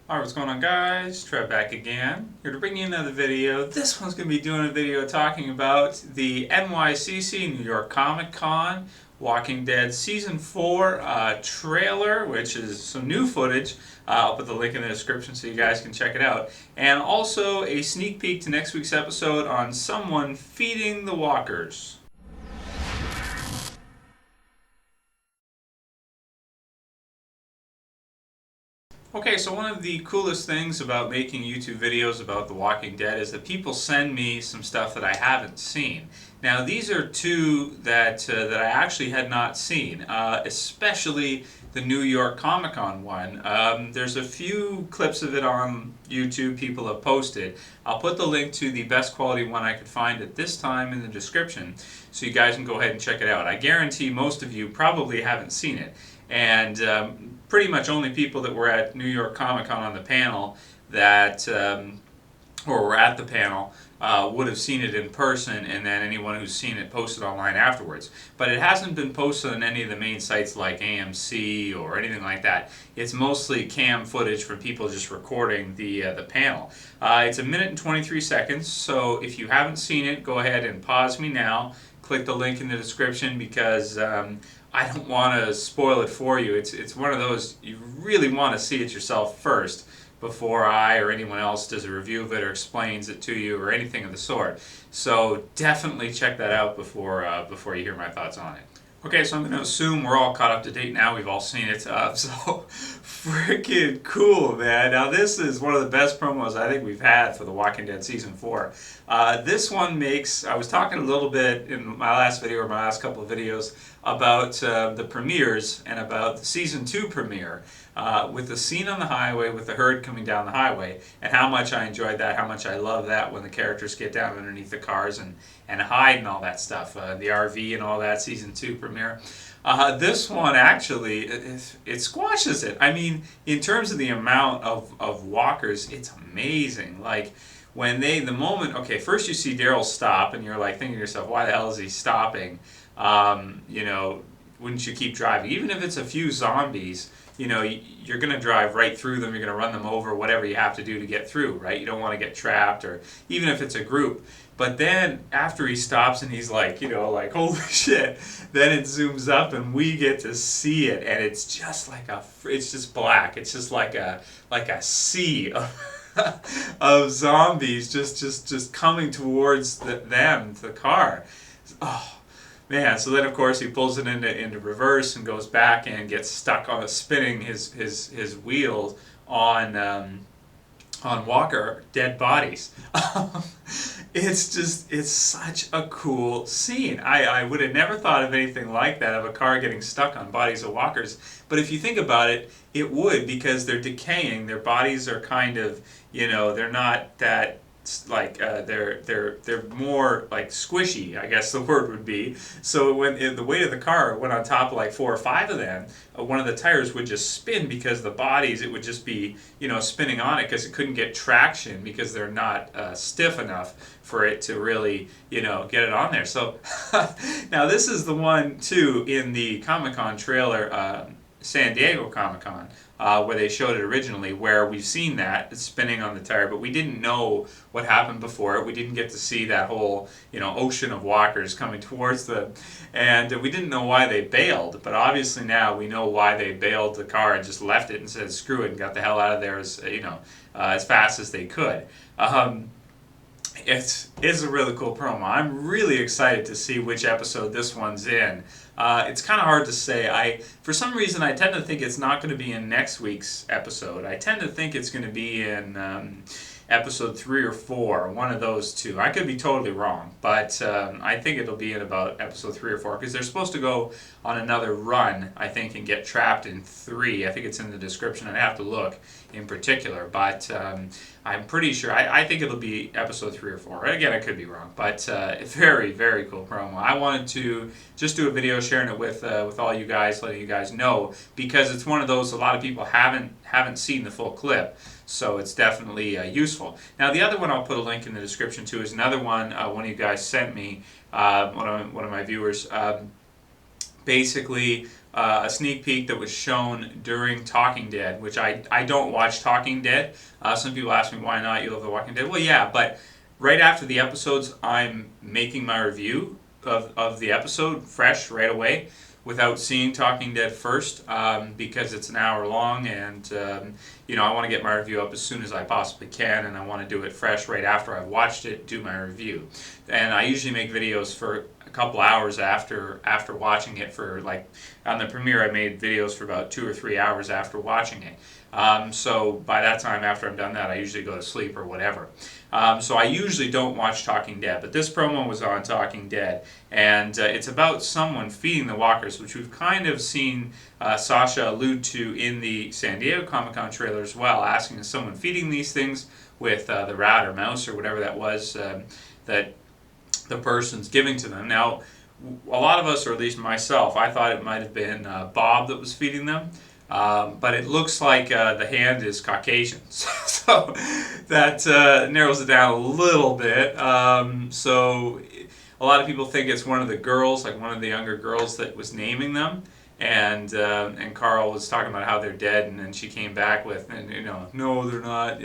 Alright, what's going on, guys? Trev back again. Here to bring you another video. This one's going to be doing a video talking about the NYCC, New York Comic Con, Walking Dead Season 4 trailer, which is some new footage. I'll put the link in the description so you guys can check it out. And also a sneak peek to next week's episode on someone feeding the walkers. Okay, so one of the coolest things about making YouTube videos about The Walking Dead is that people send me some stuff that I haven't seen. Now, these are two that I actually had not seen, especially the New York Comic Con one. There's a few clips of it on YouTube people have posted. I'll put the link to the best quality one I could find at this time in the description, so you guys can go ahead and check it out. I guarantee most of you probably haven't seen it. And pretty much only people that were at New York Comic Con on the panel that, or were at the panel, would have seen it in person, and then anyone who's seen it posted online afterwards. But it hasn't been posted on any of the main sites like AMC or anything like that. It's mostly cam footage from people just recording the panel. It's 1 minute and 23 seconds, so if you haven't seen it, go ahead and pause me now. Click the link in the description because I don't want to spoil it for you. It's one of those, you really want to see it yourself first before I or anyone else does a review of it or explains it to you or anything of the sort. So definitely check that out before you hear my thoughts on it. Okay, so I'm going to assume we're all caught up to date now. We've all seen it. So freaking cool, man. Now this is one of the best promos I think we've had for The Walking Dead Season 4. This one makes, I was talking a little bit in my last video or my last couple of videos about the premieres and about the Season 2 premiere with the scene on the highway with the herd coming down the highway, and how much I enjoyed that, how much I love that when the characters get down underneath the cars and hide and all that stuff, the RV and all that Season 2 premiere. This one actually, it squashes it. I mean, in terms of the amount of walkers, it's amazing. Like, when the moment, okay, first you see Daryl stop and you're like thinking to yourself, why the hell is he stopping? You know, wouldn't you keep driving? Even if it's a few zombies, you know, you're going to drive right through them, you're going to run them over, whatever you have to do to get through, right? You don't want to get trapped, or even if it's a group. But then after he stops and he's like, you know, like, holy shit, then it zooms up and we get to see it, and it's just like it's just black. It's just like a sea of zombies just coming towards the car. Oh man! So then of course he pulls it into reverse and goes back and gets stuck on spinning his wheels on Walker dead bodies. It's such a cool scene. I would have never thought of anything like that, of a car getting stuck on bodies of walkers. But if you think about it, it would, because they're decaying. Their bodies are kind of, you know, they're not that like they're more like squishy, I guess the word would be. So when the weight of the car went on top of like 4 or 5 of them, one of the tires would just spin, because the bodies, it would just be, you know, spinning on it, because it couldn't get traction, because they're not stiff enough for it to really, you know, get it on there. So now this is the one too in the Comic-Con trailer, San Diego Comic-Con, where they showed it originally, where we've seen that, it's spinning on the tire, but we didn't know what happened before it. We didn't get to see that whole, you know, ocean of walkers coming towards them, and we didn't know why they bailed, but obviously now we know why they bailed the car and just left it and said screw it and got the hell out of there as, you know, as fast as they could. It's a really cool promo. I'm really excited to see which episode this one's in. It's kind of hard to say. For some reason, I tend to think it's not going to be in next week's episode. I tend to think it's going to be in episode 3 or 4, one of those two. I could be totally wrong, but I think it'll be in about episode 3 or 4, because they're supposed to go on another run, I think, and get trapped in 3. I think it's in the description. I'd have to look in particular, but I'm pretty sure. I think it'll be episode 3 or 4. Again, I could be wrong, but very, very cool promo. I wanted to just do a video sharing it with all you guys, letting you guys know, because it's one of those a lot of people haven't seen the full clip. So it's definitely useful. Now the other one I'll put a link in the description to is another one one of you guys sent me, one of my viewers. Basically, a sneak peek that was shown during Talking Dead, which I don't watch Talking Dead. Some people ask me why not, you love The Walking Dead. Well, yeah, but right after the episodes, I'm making my review of the episode fresh right away without seeing Talking Dead first, because it's an hour long, and I want to get my review up as soon as I possibly can, and I want to do it fresh right after I've watched it, do my review. And I usually make videos for a couple hours after watching it. For like on the premiere, I made videos for about 2 or 3 hours after watching it. So by that time, after I'm done that, I usually go to sleep or whatever. So I usually don't watch Talking Dead, but this promo was on Talking Dead, and it's about someone feeding the walkers, which we've kind of seen Sasha allude to in the San Diego Comic-Con trailer as well, asking is someone feeding these things with the rat or mouse or whatever that was that the person's giving to them. Now, a lot of us, or at least myself, I thought it might have been Bob that was feeding them. But it looks like the hand is Caucasian, so that narrows it down a little bit. So a lot of people think it's one of the girls, like one of the younger girls that was naming them, and Carl was talking about how they're dead, and then she came back with, and no, they're not,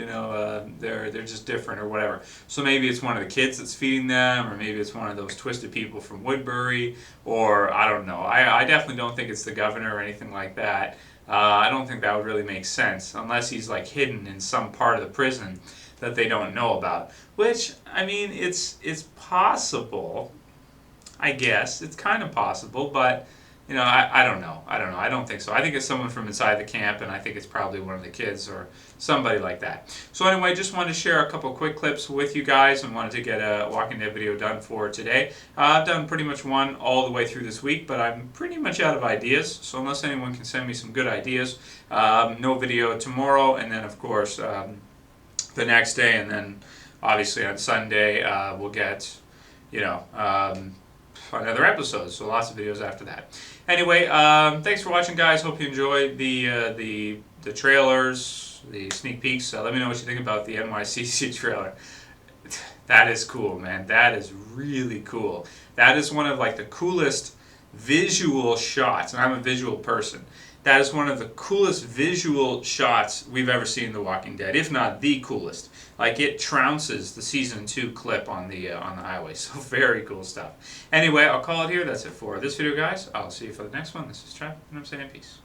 they're just different or whatever. So maybe it's one of the kids that's feeding them, or maybe it's one of those twisted people from Woodbury, or I don't know. I definitely don't think it's the governor or anything like that. I don't think that would really make sense unless he's like hidden in some part of the prison that they don't know about. Which, I mean, it's possible. I guess it's kind of possible, but I don't know. I don't think so. I think it's someone from inside the camp, and I think it's probably one of the kids or somebody like that. So anyway, just wanted to share a couple quick clips with you guys, and wanted to get a Walking Dead video done for today. I've done pretty much one all the way through this week, but I'm pretty much out of ideas. So unless anyone can send me some good ideas, no video tomorrow, and then of course the next day, and then obviously on Sunday we'll get another episode, so lots of videos after that. Anyway, thanks for watching, guys. Hope you enjoyed the trailers, the sneak peeks. Let me know what you think about the NYCC trailer. That is cool, man. That is really cool. That is one of like the coolest visual shots, and I'm a visual person. That is one of the coolest visual shots we've ever seen in The Walking Dead, if not the coolest. Like, it trounces the season 2 clip on the highway. So very cool stuff. Anyway, I'll call it here. That's it for this video, guys. I'll see you for the next one. This is Trev, and I'm saying peace.